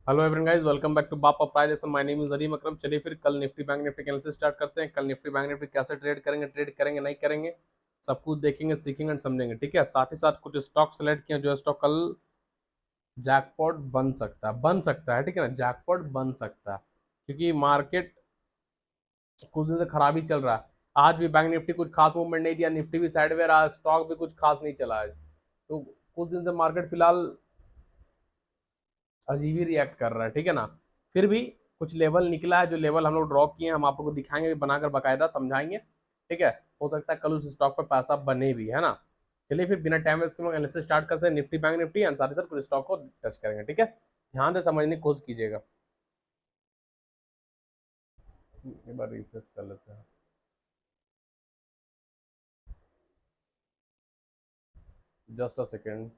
Hello everyone guys, welcome back to बाप प्राइजेशन। My name is Areem Akram. चलिए फिर कल Nifty bank Nifty analysis start करते हैं। कल निफ्टी बैंक निफ्टी कैसे ट्रेड करेंगे नहीं करेंगे, सब कुछ देखेंगे, सीखेंगे एंड समझेंगे। ठीक है, साथ ही साथ कुछ स्टॉक सेलेक्ट किए जो स्टॉक कल जैकपॉट बन सकता है। ठीक है ना, जैकपॉट बन सकता है क्योंकि मार्केट कुछ दिन से खराब ही चल रहा है। आज भी बैंक निफ्टी कुछ खास मूवमेंट नहीं दिया, निफ्टी भी साइडवेज रहा, स्टॉक भी कुछ खास नहीं चला आज। तो कुछ दिन से मार्केट फिलहाल अजीब ही रिएक्ट कर रहा है। ठीक है ना, फिर भी कुछ लेवल निकला है, जो लेवल हम लोग ड्रॉ किए हैं हम आप लोग को दिखाएंगे भी, बनाकर बकायदा समझाएंगे। ठीक है, हो सकता है कल उस स्टॉक पर पैसा बने भी, है ना। चलिए फिर बिना टाइम वेस्ट के लोग एनालिसिस स्टार्ट करते हैं निफ्टी बैंक निफ्टी एंड साथ ही साथ कुछ स्टॉक को टच करेंगे। ठीक है, ध्यान से समझने की कोशिश कीजिएगा। एक बार रिफ्रेश कर लेते हैं। Just a second.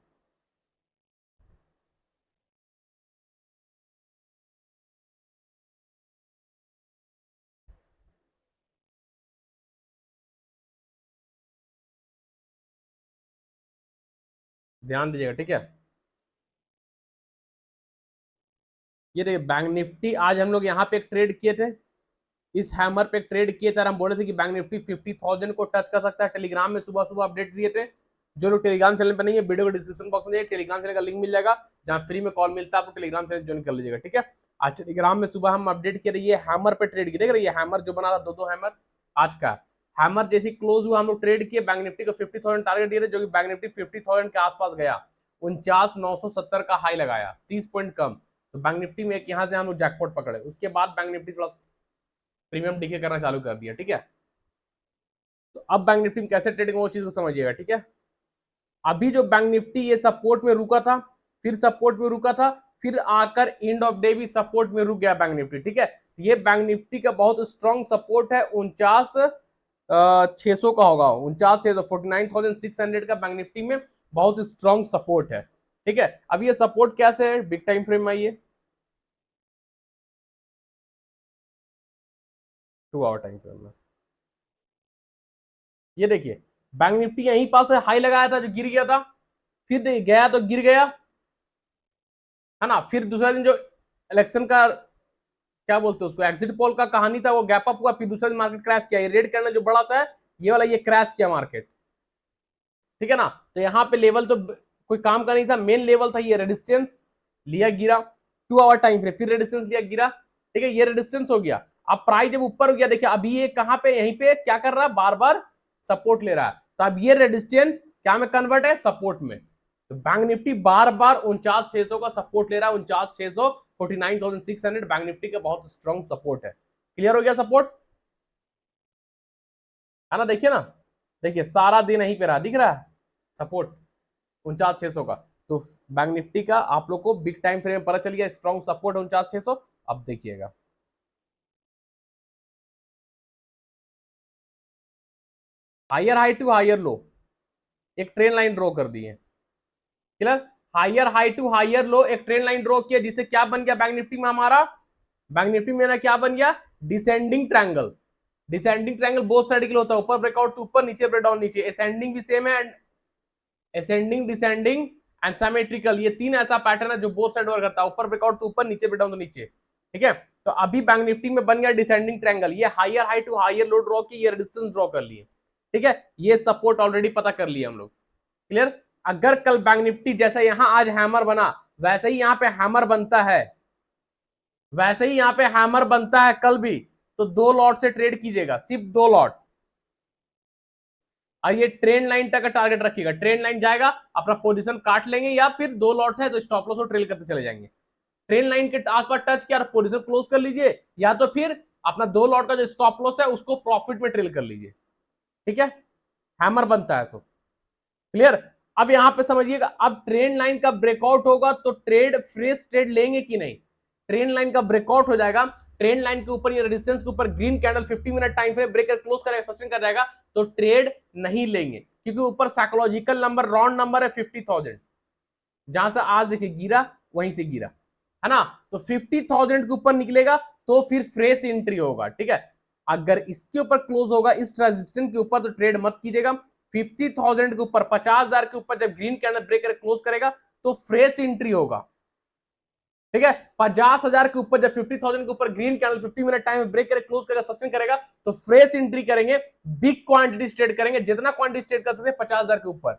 ध्यान दीजिएगा। ठीक है, ये देखिए बैंक निफ्टी आज हम लोग यहाँ पे एक ट्रेड किए थे, इस हैमर पे एक ट्रेड किए थे। हम बोले थे कि बैंक निफ्टी 50,000 को टच कर सकता है। टेलीग्राम में सुबह सुबह अपडेट दिए थे। जो लोग टेलीग्राम चैनल पर नहीं है, वीडियो को डिस्क्रिप्शन बॉक्स में टेलीग्राम चैनल का लिंक मिल जाएगा, जहां फ्री में कॉल मिलता है। आपको टेलीग्राम चैनल ज्वाइन कर लीजिएगा। ठीक है, आज टेलीग्राम में सुबह हम अपडेट किए थे, ये हैमर पे ट्रेड किए। देख रहे, ये हैमर जो बना था, दो हैमर आज का हैमर जैसी क्लोज हुआ, हम लोग ट्रेड किए। बैंक निफ्टी को 50,000 टारगेट दिए थे, जो कि बैंक निफ्टी 50,000 के आसपास गया। 49,970 का हाई लगाया, 30 पॉइंट कम। तो बैंक निफ्टी में एक यहाँ से हम लोग जैकपॉट पकड़े। उसके बाद बैंक निफ्टी थोड़ा प्रीमियम डीके करना चालू कर दिया। ठीक है, तो अब बैंक निफ्टी में कैसे ट्रेडिंग, वो चीज को समझिएगा। ठीक है, अभी जो बैंक निफ्टी ये सपोर्ट में रुका था, फिर सपोर्ट में रुका था, फिर आकर एंड ऑफ डे भी सपोर्ट में रुक गया बैंक निफ्टी। ठीक है, ये बैंक निफ्टी का बहुत स्ट्रॉन्ग सपोर्ट है। 49,600 का होगा, 49,600, 49,600 का बैंक निफ्टी में बहुत स्ट्रॉन्ग सपोर्ट है। ठीक है, अब ये सपोर्ट कैसे है, बिग टाइम फ्रेम में आइए, 2 आवर टाइम फ्रेम में। ये देखिए, बैंक निफ्टी यहीं पास हाई लगाया था, जो गिर गया था, फिर गया तो गिर गया, है ना। फिर दूसरा दिन जो इलेक्शन का क्या बोलते हैं उसको, एग्जिट पोल का कहानी था, वो गैप अप हुआ, फिर दूसरा दिन मार्केट क्रैश किया। ये रेड कैंडल जो बड़ा सा है, ये वाला, ये क्रैश किया मार्केट। ठीक है ना, तो यहाँ पे लेवल तो कोई काम का नहीं था, मेन लेवल था ये रेजिस्टेंस, लिया गिरा। 2 आवर टाइम फ्रेम, फिर रेजिस्टेंस लिया गिरा। ठीक है, ये रेजिस्टेंस हो गया। अब प्राइस जब ऊपर हो गया, देखिए अभी ये कहां पे, यहीं पे क्या कर रहा है, बार बार सपोर्ट ले रहा है। तो अब ये रेजिस्टेंस क्या में कन्वर्ट है, सपोर्ट में। तो बैंक निफ्टी बार बार 49,600 का सपोर्ट ले रहा है। 49,600, 49,600 बैंक निफ्टी का बहुत स्ट्रॉन्ग सपोर्ट है। क्लियर हो गया सपोर्ट, है ना। देखिए ना, देखिए सारा दिन यहीं पे रहा, दिख रहा है सपोर्ट 49,600 का। तो बैंक निफ्टी का आप लोग को बिग टाइम फ्रेम में पता चल गया, स्ट्रॉन्ग सपोर्ट 49,600। अब देखिएगा, higher high to higher low, एक ट्रेन लाइन ड्रॉ कर दी है। Clear, higher high to higher low, एक ट्रेन लाइन ड्रॉ किया, जिससे क्या बन गया बैंक निफ्टी में हमारा, बैंक निफ्टी में ना क्या बन गया, descending triangle. Descending triangle both side के लिए होता है, ऊपर ब्रेकआउट तो ऊपर, नीचे ब्रेकडाउन नीचे। असेंडिंग भी सेम है, असेंडिंग, डिसेंडिंग एंड सिमेट्रिकल, ये तीन ऐसा पैटर्न है जो बोथ साइड वर्क करता है, ऊपर ब्रेकआउट तो ऊपर, नीचे ब्रेकडाउन तो नीचे। ठीक है, तो अभी बैंक निफ्टी में बन गया डिसेंडिंग ट्रायंगल, ये higher high to higher low draw की, ये रेजिस्टेंस ड्रॉ कर लिए। ठीक है, ये सपोर्ट ऑलरेडी पता कर लिया हम लोग। क्लियर, अगर कल बैंक निफ्टी जैसा यहां आज हैमर बना, वैसे ही यहां पे हैमर बनता है, वैसे ही यहां पे हैमर बनता है कल भी, तो 2 लॉट से ट्रेड कीजिएगा, सिर्फ 2 लॉट। और ये ट्रेंड लाइन तक का टारगेट रखिएगा, ट्रेंड लाइन जाएगा अपना पोजीशन काट लेंगे, या फिर 2 लॉट है तो स्टॉप लॉस और ट्रेल करते चले जाएंगे। ट्रेंड लाइन के आसपास टच किया, पोजीशन क्लोज कर लीजिए, या तो फिर अपना 2 लॉट का जो स्टॉप लॉस है उसको प्रॉफिट में ट्रेल कर लीजिए। ठीक है, हैमर बनता है तो। क्लियर, अब यहां पे समझिएगा, अब ट्रेंड लाइन का ब्रेकआउट होगा तो ट्रेड, फ्रेश ट्रेड लेंगे कि नहीं। ट्रेंड लाइन का ब्रेकआउट हो जाएगा, ट्रेंड लाइन के ऊपर या रेजिस्टेंस के ऊपर green candle 50 minute time frame breaker close करेगा, सस्टेन कर जाएगा, तो ट्रेड नहीं लेंगे, क्योंकि ऊपर साइकोलॉजिकल नंबर, राउंड नंबर है 50,000। जहां से आज देखिए गिरा, वहीं से गिरा, है ना। तो 50,000 के ऊपर निकलेगा तो फिर फ्रेश एंट्री होगा। ठीक है, अगर इसके ऊपर क्लोज होगा, इस ट्रांजिशन के ऊपर, तो ट्रेड मत कीजिएगा। 50,000 के ऊपर, 50,000 के ऊपर जब ग्रीन कैंडल ब्रेकर क्लोज करेगा तो फ्रेश एंट्री होगा। ठीक है, 50,000 के ऊपर, जब 50,000 के ऊपर green candle 50 minute time break करे, क्लोज करेगा, सस्टेन करेगा, तो फ्रेश एंट्री करेंगे, बिग क्वांटिटी ट्रेड करेंगे, जितना क्वांटिटी ट्रेड करते थे 50,000 के ऊपर,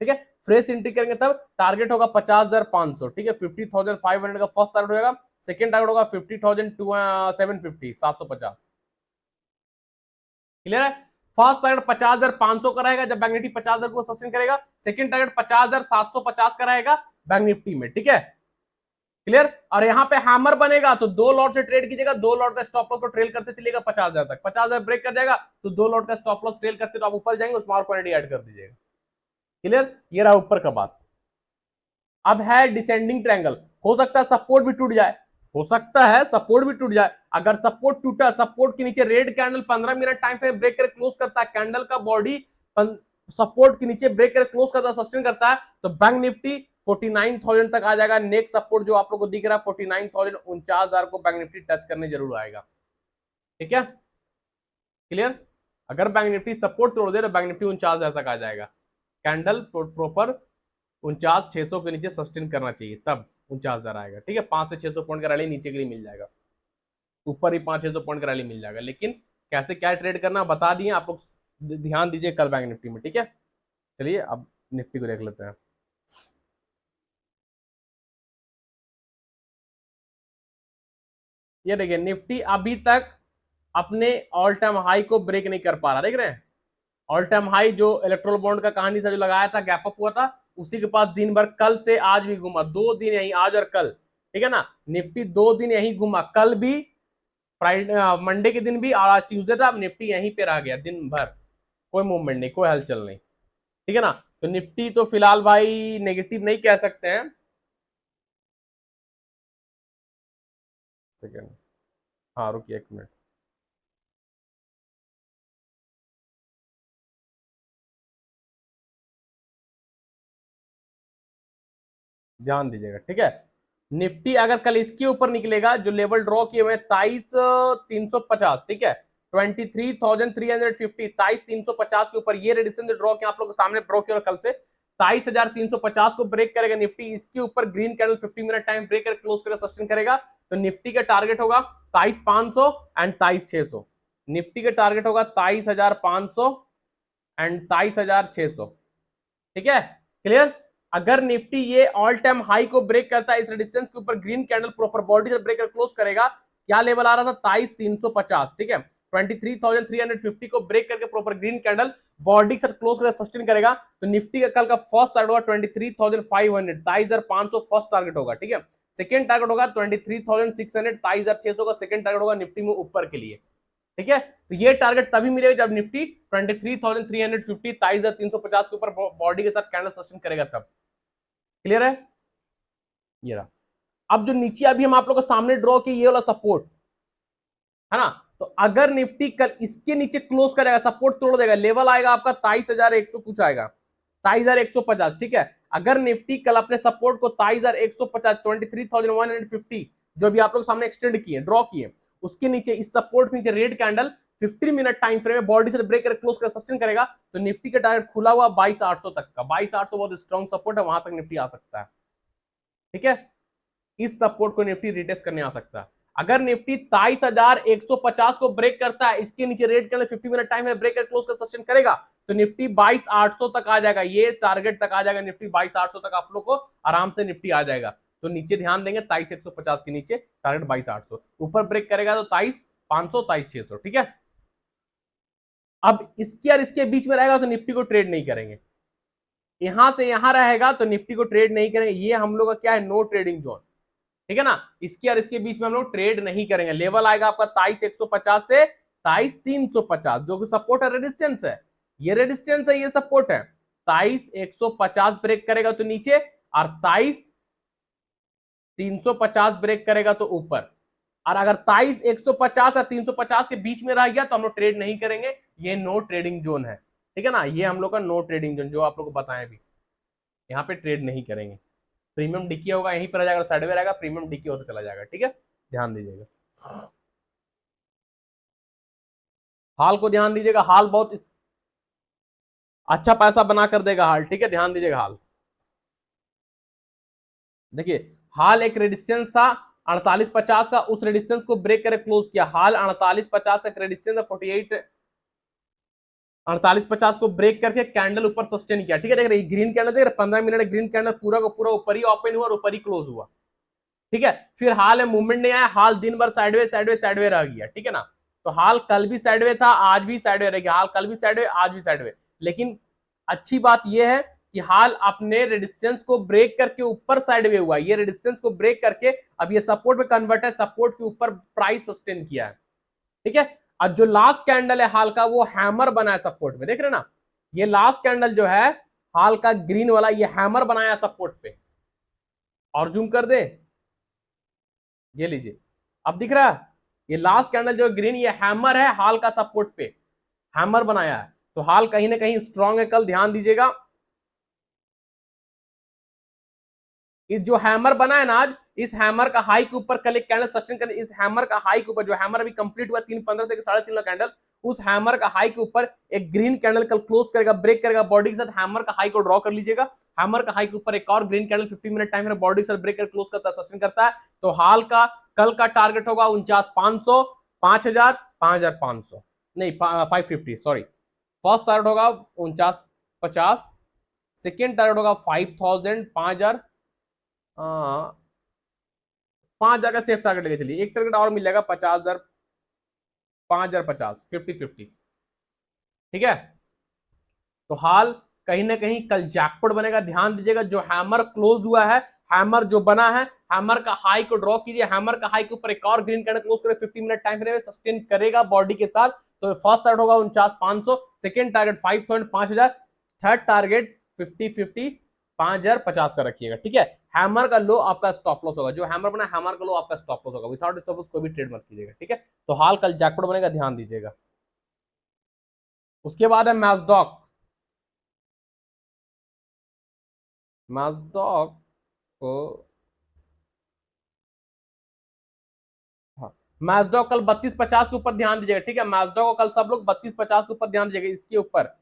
ठीक है, फ्रेश एंट्री करेंगे, तब टारगेट होगा 50,500, ठीक है, 50,500 का फर्स्ट टारगेट होगा, सेकंड टारगेट होगा 50,750, 750, क्लियर है। फर्स्ट टारगेट 50,500 का रहेगा जब बैंक निफ्टी 50,000 को सस्टेन करेगा, सेकंड टारगेट 50,750 का रहेगा बैंक निफ्टी में, ठीक है, क्लियर। और यहाँ पे हैमर बनेगा तो दो लॉट से ट्रेड कीजिएगा, दो लॉट का स्टॉप लॉस को ट्रेल करते चलिएगा 50,000 तक, 50,000 ब्रेक कर जाएगा तो दो लॉट का स्टॉप लॉस ट्रेल करते तो आप ऊपर जाएंगे, उसमें और क्वांटिटी ऐड कर दीजिएगा, क्लियर। ये रहा ऊपर का बात। अब है डिसेंडिंग ट्रायंगल, हो सकता है सपोर्ट भी टूट जाए, हो सकता है सपोर्ट भी टूट जाए। अगर सपोर्ट टूटा, सपोर्ट के नीचे रेड कैंडल 15 मिनट टाइम पे ब्रेक कर क्लोज करता है, कैंडल का बॉडी सपोर्ट के नीचे ब्रेक कर क्लोज करता है, सस्टेन करता है, तो बैंक निफ्टी 49,000 तक आ जाएगा। नेक्स्ट सपोर्ट जो आप लोग को दिख रहा है 49,000, 49,000 को बैंक निफ्टी टच करने जरूर आएगा, ठीक है, क्लियर। अगर बैंक निफ्टी सपोर्ट तोड़ दे तो बैंक निफ्टी 49,000 तक आ जाएगा। कैंडल प्रॉपर 49,600 के नीचे सस्टेन करना चाहिए, तब 49,000 आएगा, ठीक है। 5 से 600 पॉइंट का रैली नीचे के लिए मिल जाएगा, ऊपर ही 500-600 पॉइंट का रैली मिल जाएगा, लेकिन कैसे क्या ट्रेड करना बता दिए आप लोग, ध्यान दीजिए कल बैंक निफ्टी में, ठीक है। चलिए अब निफ्टी को देख लेते हैं। ये देखिए निफ्टी अभी तक अपने ऑल टाइम हाई को ब्रेक नहीं कर पा रहा, देख रहे हैं। ऑल टाइम हाई जो इलेक्ट्रोल बॉन्ड का कहानी था, जो लगाया था, गैप अप हुआ था, उसी के पास दिन भर कल से आज भी घूमा, 2 दिन यही, आज और कल, ठीक है ना। निफ्टी 2 दिन यही घूमा, कल भी, फ्राइडे मंडे के दिन भी, और आज ट्यूजडे था, अब निफ्टी यहीं पे रह गया दिन भर, कोई मूवमेंट नहीं, कोई हलचल नहीं, ठीक है ना। तो निफ्टी तो फिलहाल भाई नेगेटिव नहीं कह सकते हैं। सेकेंड, हाँ रुकिए 1 मिनट, ध्यान दीजिएगा, ठीक है। निफ्टी अगर कल इसके ऊपर निकलेगा, जो लेवल ड्रॉ किए हुए 23,350, ठीक है, 23,350, 23,350 के ऊपर ये रेडिसन ड्रॉ किया आप लोग के सामने, ड्रॉ किया कल से 23,350 को ब्रेक करेगा निफ्टी, इसके ऊपर green candle 50 minute time break कर क्लोज कर सस्टेन करेगा, तो निफ्टी का टारगेट होगा 23,500 एंड 23,600, निफ्टी का टारगेट होगा 23,500 एंड 23,600, ठीक है, क्लियर। अगर निफ्टी ये ऑल टाइम हाई को ब्रेक करता है, इस रेजिस्टेंस के ऊपर ग्रीन कैंडल प्रॉपर बॉडी से ब्रेकर क्लोज करेगा, क्या लेवल आ रहा था 23,350, ठीक है, 23,350 को ब्रेक करके प्रॉपर ग्रीन कैंडल बॉडी से क्लोज करके सस्टेन करेगा, तो निफ्टी का कल का फर्स्ट टारगेट होगा 23,500, 23,500 फर्स्ट टारगेट होगा, ठीक है। सेकंड टारगेट होगा 23,600, 23,600 का सेकंड टारगेट होगा निफ्टी में ऊपर के लिए, ठीक है। तो ये टारगेट तभी मिलेगा जब निफ्टी 23,350, 23,350 के ऊपर बॉडी के साथ कैंडल सस्टेन करेगा, तब, क्लियर है। ये रहा। अब जो नीचे अभी हम आप लोगों को सामने ड्रॉ किया, ये वाला सपोर्ट है ना, तो अगर निफ्टी कल इसके नीचे क्लोज करेगा, सपोर्ट तोड़ देगा, लेवल आएगा आपका 23,100 कुछ आएगा, 23,150, ठीक है। अगर निफ्टी कल अपने सपोर्ट को 23,150, 23,150 जो भी आप लोग सामने एक्सटेंड किए, ड्रॉ किए, उसके नीचे, इस सपोर्ट के नीचे red candle 15 minute time frame में बॉडी से ब्रेक कर क्लोज कर सस्टेन करेगा, तो निफ्टी का टारगेट खुला हुआ 22,800 तक का, 22,800 बहुत स्ट्रॉन्ग सपोर्ट है, वहां तक निफ्टी आ सकता है, ठीक है। इस सपोर्ट को निफ्टी रिटेस्ट करने आ सकता है। अगर निफ्टी 23,150 को ब्रेक करता है, इसके नीचे रेड कैंडल 50 मिनट टाइम है ब्रेक कर क्लोज कर सस्टेन करेगा, तो निफ्टी 22,800 तक आ जाएगा, ये टारगेट तक आ जाएगा निफ्टी 22,800 तक, आप लोग को आराम से निफ्टी आ जाएगा। तो नीचे ध्यान देंगे 23,150 के नीचे टारगेट 22,800, ऊपर ब्रेक करेगा तो 23,500, 23,600, ठीक है। अब इसके और इसके बीच में रहेगा तो निफ्टी को ट्रेड नहीं करेंगे, यहां से यहां रहेगा तो निफ्टी को ट्रेड नहीं करेंगे, ये हम लोग का क्या है, नो ट्रेडिंग जोन, ठीक है ना। इसके और इसके बीच में हम लोग ट्रेड नहीं करेंगे, लेवल आएगा आपका 23,150 से 23,350, जो कि सपोर्ट है, रेजिस्टेंस है, ये रेजिस्टेंस है, ये सपोर्ट है। 23,150 ब्रेक करेगा तो नीचे, और 23,350 ब्रेक करेगा तो ऊपर, और अगर 23,150 और 350 के बीच में रह गया तो हम लोग ट्रेड नहीं करेंगे, ये नो ट्रेडिंग जोन है, ठीक है ना। ये हम लोग का नो ट्रेडिंग जोन जो आप लोग को बताएं भी, यहाँ पे ट्रेड नहीं करेंगे। प्रीमियम डिकी होगा यहीं पर जाएगा, साइड में रहेगा, प्रीमियम डिकी होता चला जाएगा, ठीक है, ध्यान दीजिएगा। हाल को ध्यान दीजिएगा, हाल बहुत अच्छा पैसा बना कर देगा हाल, ठीक है, ध्यान दीजिएगा हाल। देखिए हाल एक रेजिस्टेंस था 4850 का, उस रेजिस्टेंस को ब्रेक करके क्लोज किया। हाल 4850 का रेजिस्टेंस है 48 4850 को ब्रेक करके कैंडल ऊपर सस्टेन किया। ठीक है, देख रहे ग्रीन कैंडल, देख रहे 15 मिनट ग्रीन कैंडल पूरा का पूरा ऊपर ही ओपन हुआ और ऊपर ही क्लोज हुआ। ठीक है, फिर हाल है मूवमेंट नहीं आया, हाल दिन भर साइडवे साइडवे साइडवे रह गया। ठीक है ना, तो हाल कल भी साइडवे था, आज भी साइडवे रह गया, हाल कल भी साइडवे आज भी साइडवे। लेकिन अच्छी बात यह है कि हाल अपने रेजिस्टेंस को ब्रेक करके ऊपर साइडवे हुआ, ये रेजिस्टेंस को ब्रेक करके अब ये सपोर्ट में कन्वर्ट है, सपोर्ट के ऊपर प्राइस सस्टेन किया है। ठीक है, और जो लास्ट कैंडल है हाल का वो हैमर बना है सपोर्ट में, देख रहे ना, ये लास्ट कैंडल जो है हाल का ग्रीन वाला, ये हैमर बनाया सपोर्ट पे। और जूम कर दे, ये लीजिए, अब दिख रहा है ये लास्ट कैंडल जो ग्रीन, ये हैमर है हाल का सपोर्ट पे, हैमर बनाया है। तो हाल कहीं ना कहीं स्ट्रांग है, कल ध्यान दीजिएगा। इस जो हैमर बना है ना आज, इस हैमर का हाई के ऊपर कल एक कैंडल सस्टेन कर, इस हैमर का हाई के ऊपर, जो हैमर अभी कंप्लीट हुआ 3:15 से 3.5 कैंडल, उस हैमर का हाई के ऊपर एक ग्रीन कैंडल कल क्लोज करेगा, ब्रेक करेगा बॉडी के साथ, हैमर का हाई को ड्रॉ कर लीजिएगा। हैमर का हाई के ऊपर एक और ग्रीन कैंडल 50 मिनट टाइम है, बॉडी के साथ ब्रेक कर क्लोज करता है, सस्टेन करता है। तो हाल का कल का टारगेट होगा 49,500, 5,000, 5,500 नहीं 550, सॉरी। फर्स्ट टारगेट होगा 49,50, सेकेंड टारगेट होगा 5,000, 5,000, 5,000 का सेफ टारगेट लेके चलिए, एक टारगेट और मिल जाएगा 50,000, 5,050, 50-50। ठीक है, तो हाल कहीं ना कहीं कल जैकपॉट बनेगा, ध्यान दीजिएगा। जो हैमर क्लोज हुआ है, हैमर जो बना है, हैमर का हाई को ड्रॉ कीजिए, हैमर का हाई के ऊपर एक और ग्रीन कैंडल क्लोज करे 50 मिनट टाइम फ्रेम में, सस्टेन करेगा बॉडी के साथ। तो फर्स्ट टारगेट होगा 49,500, सेकेंड टारगेट 5,000, 5,000, थर्ड टारगेट 50-50, 5,050 का रखिएगा। ठीक है, हैमर का लो आपका स्टॉप लॉस होगा, जो हैमर बना हैमर का लो आपका स्टॉप लॉस होगा, विदाउट स्टॉप लॉस कोई भी ट्रेड मत कीजिएगा। ठीक है, तो हाल कल जैकपॉट बनेगा, ध्यान दीजिएगा। उसके बाद है मैजडॉक। मैजडॉक को, हाँ, मैजडॉक कल 3250 के ऊपर ध्यान दीजिएगा। ठीक है, मैजडॉक को कल सब लोग 3250 के ऊपर ध्यान दीजिएगा, इसके ऊपर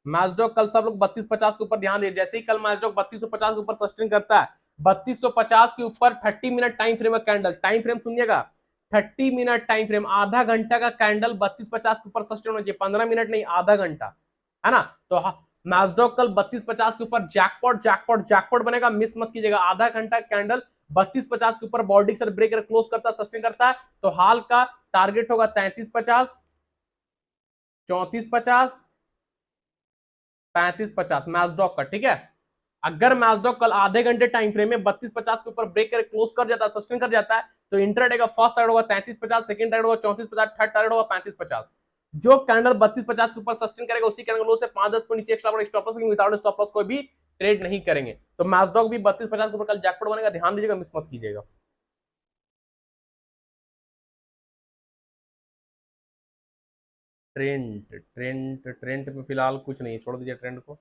मैजडॉक कल सब लोग 3250 के ऊपर ध्यान दीजिए। जैसे ही कल मैजडॉक 3250 के ऊपर सस्टेन करता है, 3250 के ऊपर 30 मिनट टाइम फ्रेम का कैंडल, टाइम फ्रेम सुनिएगा, 30 मिनट टाइम फ्रेम, आधा घंटा का कैंडल 3250 के ऊपर सस्टेन होना चाहिए, 15 मिनट नहीं, आधा घंटा, है ना। तो मैजडॉक कल 3250 के ऊपर जैकपॉट जैकपॉट जैकपॉट बनेगा, मिस मत कीजिएगा। आधा घंटा कैंडल 3250 के ऊपर बॉडी के साथ ब्रेक क्लोज करता है, सस्टेन करता है। तो हाल का टारगेट होगा 3350, 3450, 3550 मैजडॉक का। ठीक है, अगर मैजडॉक कल आधे घंटे टाइम फ्रेम में 3250 के ऊपर ब्रेक कर क्लोज कर जाता है, सस्टेन कर जाता है, तो इंट्राडे का फर्स्ट टारगेट होगा 3350, सेकंड टारगेट होगा 3450, थर्ड टारगेट होगा 3550। जो कैंडल 3250 के ऊपर सस्टेन करेगा, उसी कैंडल लो से 5-10 पॉइंट नीचे extra stop loss, without stop loss कोई भी ट्रेड नहीं करेंगे। तो मैजडॉक भी 3250 के ऊपर कल जैकपॉट बनेगा, ध्यान दीजिएगा, मिस मत कीजिएगा। ट्रेंड ट्रेंड ट्रेंड पे फिलहाल कुछ नहीं, छोड़ दीजिए ट्रेंड को।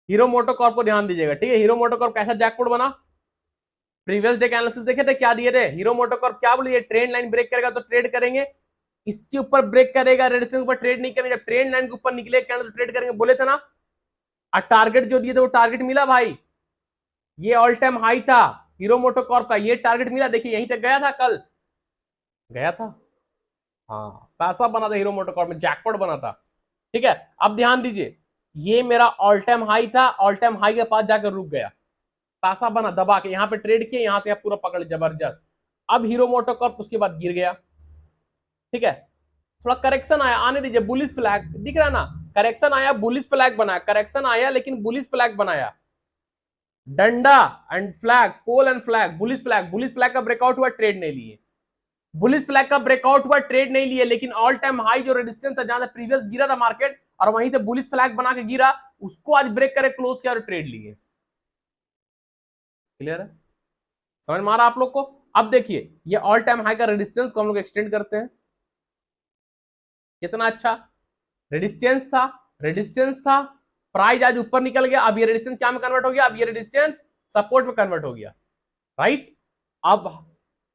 हीरो मोटोकॉर्प को ध्यान दीजिएगा। ठीक है, हीरो मोटोकॉर्प कैसा जैकपॉट बना, प्रीवियस डे के एनालिसिस देखे थे, क्या दिए थे, हीरो मोटोकॉर्प क्या बोलिए, ट्रेंड लाइन ब्रेक करेगा तो ट्रेड करेंगे, इसके ऊपर ब्रेक करेगा, रेडिसन के ऊपर ट्रेड नहीं करेंगे, जब ट्रेंड लाइन के ऊपर निकले कैंडल तो ट्रेड करेंगे, बोले थे ना। और टारगेट जो दिए थे वो टारगेट मिला भाई, ये ऑल टाइम हाई था हीरो मोटोकॉर्प का, ये टारगेट मिला, देखिए यहीं तक गया था कल, गया था, हाँ, पैसा बना था हीरो मोटोकॉर्प में, जैकपॉट बना था। ठीक है, अब ध्यान दीजिए, ये मेरा ऑल टाइम हाई था, ऑल टाइम हाई के पास जाकर रुक गया, पैसा बना दबा के, यहां पे ट्रेड किया, यहां से आप पूरा पकड़ जबरदस्त। अब हीरो मोटोकॉर्प उसके बाद गिर गया। ठीक है, थोड़ा करेक्शन आया, आने दीजिए, बुलिश फ्लैग दिख रहा है ना, करेक्शन आया, बुलिश फ्लैग बनाया, करेक्शन आया लेकिन बुलिश फ्लैग बनाया, डंडा and flag, pole and flag, bullish flag का ब्रेकआउट हुआ, ट्रेड नहीं लिए, बुलिश फ्लैग का ब्रेकआउट हुआ, ट्रेड नहीं लिए, लेकिन ऑल टाइम हाई जो रेजिस्टेंस था, जहां से प्रीवियस गिरा था मार्केट, और वहीं से बुलिश फ्लैग बना के गिरा, उसको आज ब्रेक करे क्लोज किया और ट्रेड लिए। क्लियर है, समझ में आ रहा आप लोग को। अब देखिए, ये ऑल टाइम हाई का रेजिस्टेंस को हम लोग एक्सटेंड करते हैं, कितना अच्छा रेजिस्टेंस था, रेजिस्टेंस था, प्राइस आज ऊपर निकल गया, अब ये रेजिस्टेंस क्या में कन्वर्ट हो गया, अब ये रेजिस्टेंस सपोर्ट में कन्वर्ट हो गया, राइट। अब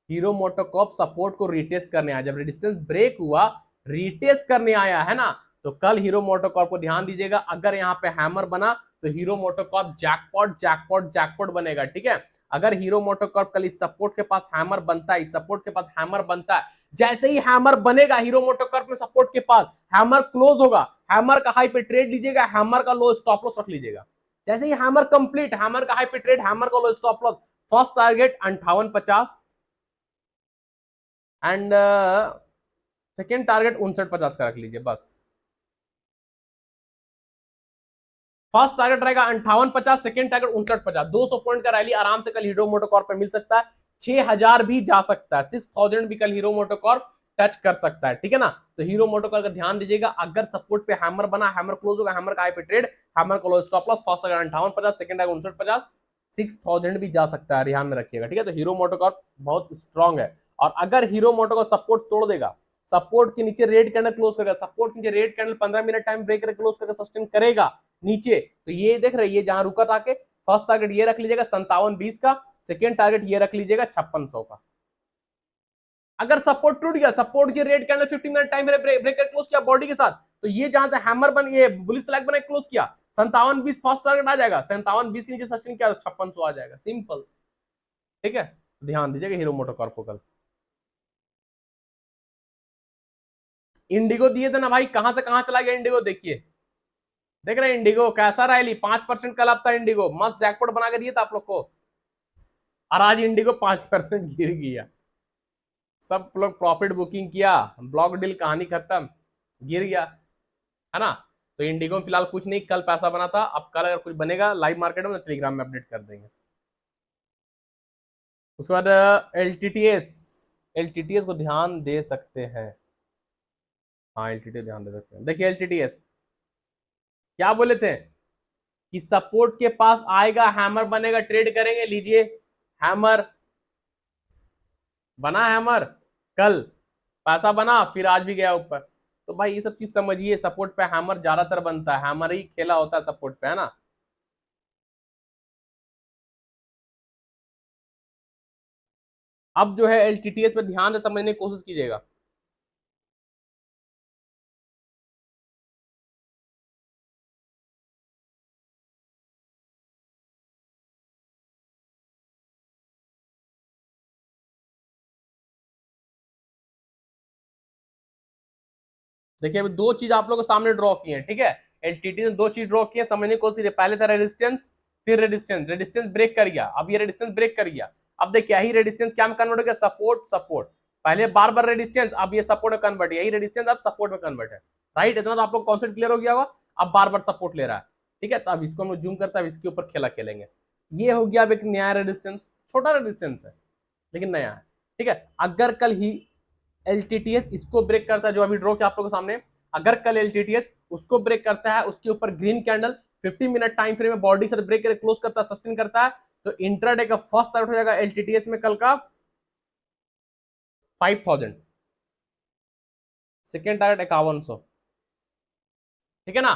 हीरो मोटोकॉर्प सपोर्ट को रिटेस्ट करने आया, जब रेजिस्टेंस ब्रेक हुआ, रिटेस्ट करने आया है ना, तो कल हीरो मोटोकॉर्प को ध्यान दीजिएगा, अगर यहाँ पे हैमर बना तो hero MotoCorp jackpot jackpot jackpot बनेगा, ठीक है। अगर हीरो मोटोकॉर्प कल इस सपोर्ट के पास हैमर बनता है, इस सपोर्ट के पास हैमर बनता है, जैसे ही हैमर बनेगा हीरो मोटोकॉर्प में सपोर्ट के पास हैमर क्लोज होगा, हैमर का हाई पे ट्रेड लीजिएगा, हैमर का लो स्टॉप लॉस रख लीजिएगा। जैसे ही हैमर कंप्लीट, हैमर का हाई पे ट्रेड, हैमर का low stop loss, first target 5850 and second target 5950 का रख लीजिए बस। फर्स्ट टारगेट रहेगा 5850, सेकंड टारगेट 5950, 200 पॉइंट का रैली आराम से कल हीरो मोटोकॉर्प पे मिल सकता है। 6000 भी जा सकता है, 6000 भी कल हीरो मोटोकॉर्प टच कर सकता है, ठीक है ना। तो हीरो मोटोकॉर्प का ध्यान दीजिएगा, अगर सपोर्ट पे हैमर बना, हैमर क्लोज होगा, हैमर का हाई पे ट्रेड, हैमर का low stop loss, first target 5850, second target 5950, 6000 भी जा सकता है, ध्यान में रखिएगा, ठीक है। तो हीरो मोटोकॉर्प बहुत स्ट्रांग है, और अगर हीरो मोटोकॉर्प सपोर्ट तोड़ देगा, सपोर्ट के नीचे रेड कैंडल क्लोज करेगा, सपोर्ट के नीचे red candle 15 minute time break करके क्लोज करके सस्टेन करेगा नीचे, तो ये देख रहे हैं, ये जहां रुका था के फर्स्ट टारगेट ये रख लीजिएगा 5720 का, सेकंड टारगेट ये रख लीजिएगा 5600 का। अगर सपोर्ट टूट गया, सपोर्ट के red candle 15 minute time break कर क्लोज किया बॉडी के साथ, तो ये जहां से हैमर बन, ये बुलिश फ्लैग बना क्लोज किया, 5720 फर्स्ट टारगेट आ जाएगा, 5720 के नीचे सस्टेन किया तो 5600 आ जाएगा, सिंपल, ठीक है। ध्यान दीजिएगा हीरो मोटोकॉर्प को कल। इंडिगो दिए थे ना भाई, कहां से कहां चला गया इंडिगो, देखिए, देख रहे हैं इंडिगो कैसा रैली, 5% कल अब था इंडिगो, मस्त जैकपॉट बना के दिए था आप लोग को, और आज इंडिगो 5% गिर गया, सब लोग प्रॉफिट बुकिंग किया, ब्लॉक डील कहानी खत्म, गिर गया, है ना। तो इंडिगो में फिलहाल कुछ नहीं, कल पैसा बना था, अब कल अगर कुछ बनेगा लाइव मार्केट में तो टेलीग्राम में अपडेट कर देंगे। उसके बाद एलटीटीएस, एलटीटीएस को ध्यान दे सकते हैं, हाँ एलटीटीएस ध्यान दे सकते हैं। देखिए एलटीटीएस क्या बोले थे कि सपोर्ट के पास आएगा, हैमर बनेगा, ट्रेड करेंगे, लीजिए हैमर बना, हैमर कल पैसा बना, फिर आज भी गया ऊपर। तो भाई ये सब चीज समझिए, सपोर्ट पे हैमर ज्यादातर बनता है, हैमर ही खेला होता है सपोर्ट पे, है ना। अब जो है एलटीटीएस पे ध्यान से समझने की कोशिश कीजिएगा। देखिए अभी दो चीज आप लोगों के सामने ड्रॉ की है, ठीक है। एलटीटी ने दो चीज ड्रॉ की है, समझने की कोशिश, पहले था रेजिस्टेंस, फिर रेजिस्टेंस, रेजिस्टेंस ब्रेक कर गया, अब ये रेजिस्टेंस ब्रेक कर गया, अब देखिए यही रेजिस्टेंस क्या में कन्वर्ट हो गया, सपोर्ट सपोर्ट, पहले बार बार रेजिस्टेंस, अब ये सपोर्ट में कन्वर्ट, यही रेजिस्टेंस अब सपोर्ट में कन्वर्ट है, राइट। इतना तो आप लोग कॉन्सेप्ट क्लियर हो गया होगा। अब बार बार सपोर्ट ले रहा है, ठीक है। तो अब इसको हम जूम करते हैं, इसके ऊपर खेला खेलेंगे। ये हो गया अब एक नया रेजिस्टेंस, छोटा रेजिस्टेंस है लेकिन नया है, ठीक है। अगर कल ही एलटीटीएस इसको ब्रेक करता है, जो अभी ड्रॉ किया आप लोगों के सामने, अगर कल एलटीटीएस उसको ब्रेक करता है, उसके ऊपर green candle 50 minute time frame में बॉडी से ब्रेक करके क्लोज करता है, सस्टेन करता है, तो इंट्राडे का फर्स्ट टारगेट हो जाएगा एलटीटीएस में कल का 5000, सेकेंड टारगेट 5100, ठीक है ना।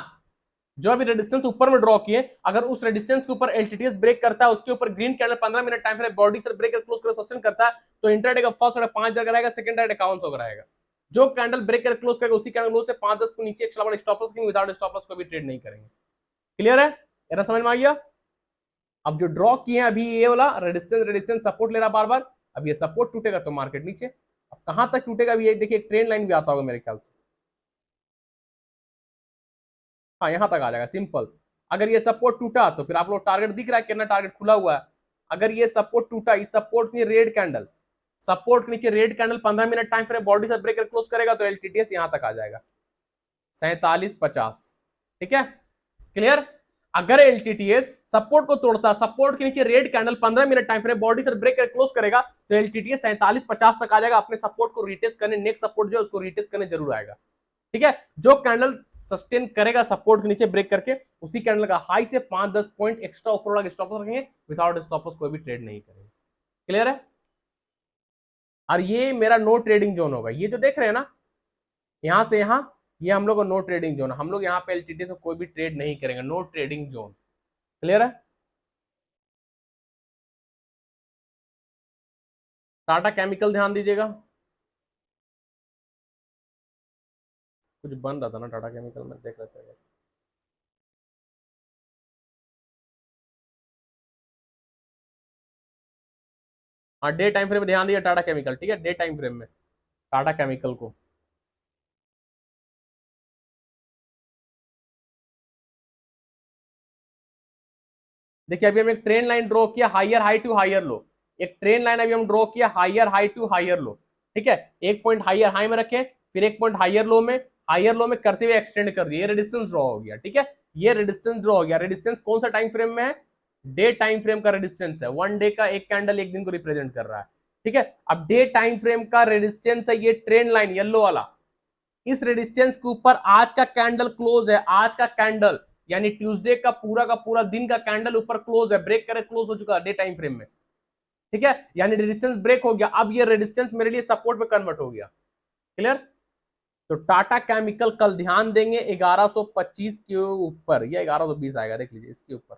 जो अभी रेजिस्टेंस ऊपर में ड्रॉ किए, अगर उस रेजिस्टेंस के ऊपर एलटीटीएस ब्रेक करता है, उसके ऊपर green candle 15 minute time frame body से ब्रेक करके क्लोज कर सस्टेन करता है, तो इंट्राडे का फर्स्ट टारगेट 5000 का रहेगा, सेकंड टारगेट 5100 का रहेगा। जो कैंडल ब्रेक कर क्लोज करेगा, उसी कैंडल क्लोज से 5-10 को नीचे एक स्टॉप लॉस रखेंगे, विदाउट स्टॉप लॉस को भी ट्रेड नहीं करेंगे। क्लियर है, इतना समझ में आ गया। अब जो ड्रॉ किए हैं अभी, ये वाला रेजिस्टेंस रेजिस्टेंस सपोर्ट ले रहा बार बार, अब ये सपोर्ट टूटेगा तो मार्केट नीचे, अब कहां तक टूटेगा अभी ये देखिए, ट्रेंड लाइन भी आता होगा मेरे ख्याल से, हाँ यहां तक आ जाएगा, सिंपल। अगर ये सपोर्ट टूटा तो फिर आप लोग टारगेट दिख रहा है, कितना टारगेट खुला हुआ है। अगर ये सपोर्ट टूटा, इस सपोर्ट की रेड कैंडल, सपोर्ट के नीचे red candle 15 minute time frame body से ब्रेकर क्लोज करेगा, तो एलटीटीएस यहां तक आ जाएगा 4750, ठीक है, क्लियर। अगर एलटीटीएस सपोर्ट को तोड़ता, सपोर्ट के नीचे red candle 15 minute time frame body से ब्रेक कर क्लोज करेगा, तो एलटीटीएस 4750 तक आ जाएगा, अपने सपोर्ट को रिटेस्ट करने, नेक्स्ट सपोर्ट जो है उसको रिटेस्ट करने जरूर आएगा, ठीक है। जो कैंडल सस्टेन करेगा सपोर्ट के नीचे ब्रेक करके, उसी कैंडल का हाई से 5-10 पॉइंट एक्स्ट्रा ऊपर वाला स्टॉप लॉस रखेंगे, विदाउट स्टॉप लॉस कोई भी ट्रेड नहीं करेंगे, क्लियर है। और ये मेरा नो ट्रेडिंग जोन होगा, ये जो देख रहे हैं ना, यहां से यहां, ये हम लोग का नो ट्रेडिंग जोन, हम लोग यहाँ पे एलटीटी से कोई भी ट्रेड नहीं करेंगे, नो ट्रेडिंग जोन, क्लियर है। टाटा केमिकल ध्यान दीजिएगा, कुछ बन रहा था ना टाटा केमिकल में, देख लेते हैं। हाँ डे टाइम फ्रेम में ध्यान दिया टाटा केमिकल, ठीक है, डे टाइम फ्रेम में टाटा केमिकल को। देखिए अभी हम एक ट्रेन लाइन ड्रॉ किया higher high to higher low, एक ट्रेन लाइन अभी हम ड्रॉ किया higher high to higher low, ठीक है, एक पॉइंट हायर हाई में रखे, फिर एक पॉइंट हायर लो में करते हुए एक्सटेंड कर दिया, ये रेडिस्टेंस ड्रॉ हो गया, ठीक है, ये रेडिस्टेंस ड्रॉ हो गया। रेडिस्टेंस कौन सा टाइम फ्रेम में है? डे टाइम फ्रेम का रेडिस्टेंस है, वन डे का एक कैंडल एक दिन को रिप्रेजेंट कर रहा है, ठीक है। अब डे टाइम फ्रेम का रेडिस्टेंस है ये ट्रेन लाइन येलो वाला, इस रेडिस्टेंस के ऊपर आज का कैंडल क्लोज है, आज का कैंडल यानी ट्यूसडे का पूरा दिन का कैंडल ऊपर क्लोज है, ब्रेक करे क्लोज हो चुका है डे टाइम फ्रेम में, ठीक है, यानी रेजिस्टेंस ब्रेक हो गया, अब ये रेजिस्टेंस मेरे लिए सपोर्ट में कन्वर्ट हो गया। क्लियर? तो टाटा केमिकल कल ध्यान देंगे 1125 के ऊपर, या 1120 आएगा, देख लीजिए इसके ऊपर,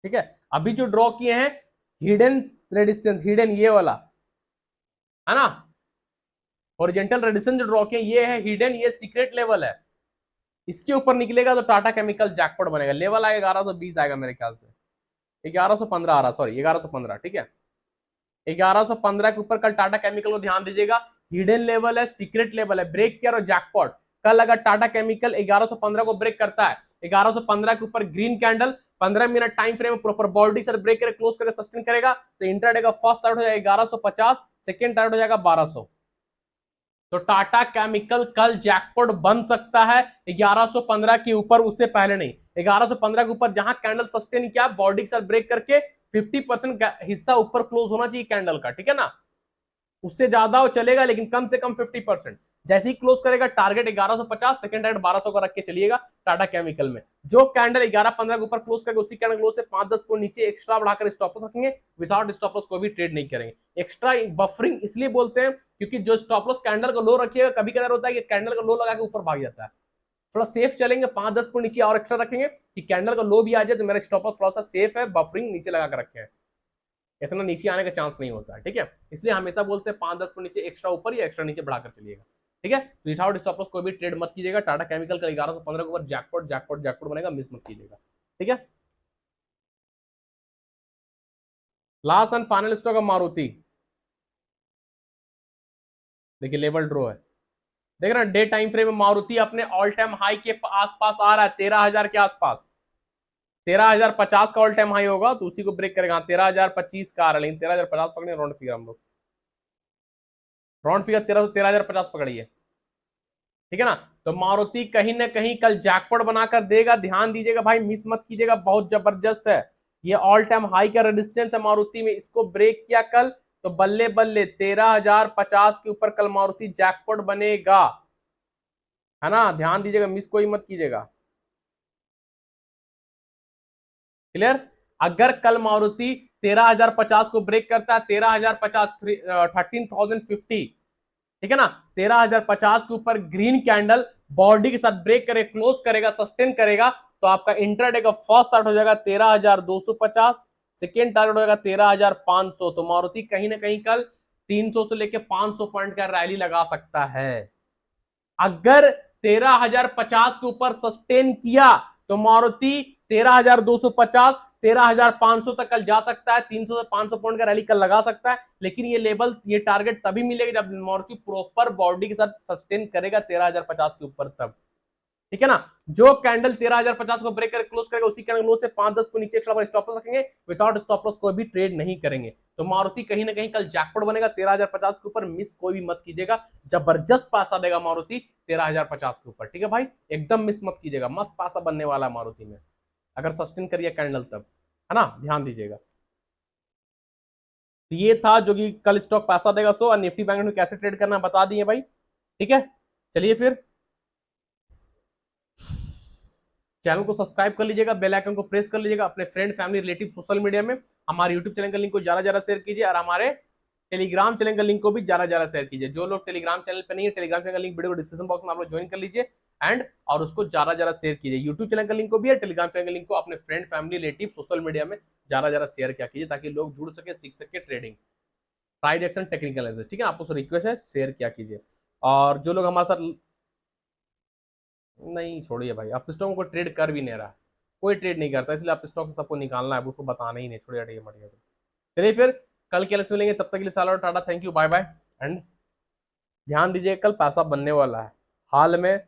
ठीक है। अभी जो ड्रॉ किए हैं हिडन रेजिस्टेंस, हिडन ये वाला है ना, हॉरिजॉन्टल रेजिस्टेंस जो ड्रॉ किए ये है हिडन, ये सीक्रेट लेवल है, इसके ऊपर निकलेगा तो टाटा केमिकल जैकपॉट बनेगा, लेवल आएगा 1120 आएगा मेरे ख्याल से, 1115 आ रहा, सॉरी 1115, ठीक है, 1115 के ऊपर कल टाटा केमिकल को ध्यान दीजिएगा, हिडन लेवल है, सीक्रेट लेवल है, ब्रेक किया और जैकपॉट। कल अगर टाटा केमिकल 1115 को ब्रेक करता है, 1115 के ऊपर green candle 15 minute time frame proper body से ब्रेक करे क्लोज करके सस्टेन करेगा तो इंट्राडे का फर्स्ट टारगेट हो जाएगा 1150, सेकंड टारगेट हो जाएगा 1200। तो टाटा केमिकल कल जैकपॉट बन सकता है 1115 के ऊपर, उससे पहले नहीं, 1115 के ऊपर जहां कैंडल सस्टेन किया बॉडी के साथ ब्रेक करके 50% हिस्सा ऊपर क्लोज होना चाहिए कैंडल का, ठीक है ना, उससे ज्यादा वो चलेगा लेकिन कम से कम 50%। जैसे ही क्लोज करेगा टारगेट 1150, सेकंड टारगेट 1200 का रख के चलिएगा टाटा केमिकल में। जो कैंडल 1115 के ऊपर क्लोज करेगा उसी कैंडल क्लोज से 5-10 पॉइंट नीचे एक्स्ट्रा बढ़ाकर स्टॉप लॉस रखेंगे, विदाउट स्टॉप लॉस कोई भी ट्रेड नहीं करेंगे। एक्स्ट्रा बफरिंग इसलिए बोलते हैं क्योंकि जो स्टॉप लॉस कैंडल का लो रखिएगा, कभी कभार होता है कि कैंडल का लो लगा के ऊपर भाग जाता है, थोड़ा सेफ चलेंगे, 5-10 पॉइंट नीचे और एक्स्ट्रा रखेंगे कि कैंडल का लो भी आ जाए तो मेरा स्टॉप लॉस थोड़ा सा सेफ है, बफरिंग नीचे लगा कर रखे हैं, इतना नीचे आने का चांस नहीं होता है, ठीक है। इसलिए हमेशा बोलते हैं 5-10 पॉइंट नीचे एक्स्ट्रा ऊपर या एक्स्ट्रा नीचे बढ़ाकर चलिएगा, ठीक है। तो विदाउट स्टॉप लॉस कोई भी ट्रेड मत कीजिएगा, टाटा केमिकल का 1115 के ऊपर जैकपॉट जैकपॉट जैकपॉट बनेगा, मिस मत कीजिएगा, ठीक है। Last and final stock of Maruti, देखिए लेवल ड्रॉ है, देख रहे हैं डे टाइम फ्रेम में मारुति अपने ऑल टाइम हाई के आसपास आ रहा है, 13,000 के आसपास, 13,050 का ऑल टाइम हाई होगा तो उसी को ब्रेक करेगा, 13,025 का आ रहा है, लेकिन 13,050 पकड़े राउंड फिगर, हम लोग राउंड फिगर 13,050 पकड़िए, ठीक है ना। तो मारुति कहीं ना कहीं कल जैकपॉट बनाकर देगा, ध्यान दीजिएगा भाई, मिस मत कीजिएगा, बहुत जबरदस्त है, ये ऑल टाइम हाई का रेजिस्टेंस है मारुति में, इसको ब्रेक किया कल तो बल्ले बल्ले 13,050 के ऊपर कल मारुति जैकपॉट बनेगा, है ना, ध्यान दीजिएगा, मिस कोई मत कीजिएगा। क्लियर? अगर कल मारुति 13,050 को ब्रेक करता है, 13,050 13,050, ठीक है ना, 13,050 के ऊपर ग्रीन कैंडल बॉडी के साथ ब्रेक करे क्लोज करेगा सस्टेन करेगा तो आपका इंट्राडे का फर्स्ट टारगेट हो जाएगा 13,250, सेकेंड टारगेट हो जाएगा 13,500। तो मारुति कहीं ना कहीं कल 300 से लेकर 500 पॉइंट का रैली लगा सकता है। अगर 13,050 के ऊपर सस्टेन किया तो मारुति 13,250 13,500 तक कल जा सकता है, 300 से 500 पॉइंट का रैली कल लगा सकता है, लेकिन ये लेवल ये टारगेट तभी मिलेगा जब मारुति प्रॉपर बॉडी के साथ सस्टेन करेगा 13,050 के ऊपर, तब, ठीक है ना। जो कैंडल 13,050 को ब्रेक करके क्लोज करेगा उसी कैंडल क्लोज से 5-10 को नीचे एक्स्ट्रा स्टॉप लॉस रखेंगे, विदाउट स्टॉप लॉस कोई भी ट्रेड नहीं करेंगे। तो मारुति कहीं ना कहीं कल जैकपॉट बनेगा 13,050 के ऊपर, मिस कोई भी मत कीजिएगा, जबरदस्त पासा देगा मारुति 13,050 के ऊपर, ठीक है भाई, एकदम मिस मत कीजिएगा, मस्त पासा बनने वाला है मारुति में अगर सस्टेन करिए कैंडल तब, है ना, ध्यान दीजिएगा। तो ये था जो कि कल स्टॉक पैसा देगा सो, और निफ्टी बैंक में कैसे ट्रेड करना बता दिए भाई, ठीक है। चलिए फिर चैनल को सब्सक्राइब कर लीजिएगा, बेल आइकन को प्रेस कर लीजिएगा, अपने friend family relative social media में हमारे यूट्यूब चैनल का लिंक को ज्यादा ज्यादा शेयर कीजिए, और हमारे टेलीग्राम चैनल का लिंक को भी ज्यादा ज्यादा शेयर कीजिए। जो लोग टेलीग्राम चैनल पे नहीं है, टेलीग्राम चैनल का लिंक वीडियो को डिस्क्रिप्शन बॉक्स में आप लोग ज्वाइन कर लीजिए एंड और उसको ज्यादा ज्यादा शेयर कीजिए। यूट्यूब चैनल का लिंक को भी है, टेलीग्राम चैनल का लिंक को अपने friend family relative social media में ज्यादा ज्यादा शेयर क्या कीजिए ताकि लोग जुड़ सके, सीख सके trading. Price action technical analysis, ठीक है, आपको रिक्वेस्ट है शेयर किया कीजिए। और जो लोग हमारे साथ नहीं, छोड़िए भाई, आप स्टॉक को ट्रेड कर भी नहीं रहा, कोई ट्रेड नहीं करता, इसलिए आप स्टॉक से सबको निकालना है, उसको बताना ही नहीं, छोड़िए हटिए मटिए। चलिए फिर कल के लिए मिलेंगे, तब तक के लिए साला tata, thank you, bye bye. And ध्यान दीजिए कल पैसा बनने वाला है, हाल में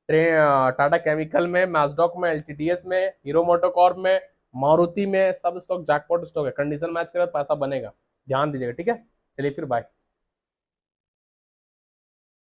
टाटा केमिकल में, मैस्डॉक में, एलटीटीएस में, हीरो मोटोकॉर्प में, मारुति में, सब स्टॉक जैकपॉट स्टॉक है, कंडीशन मैच करे तो पैसा बनेगा, ध्यान दीजिएगा, ठीक है। चलिए फिर बाय।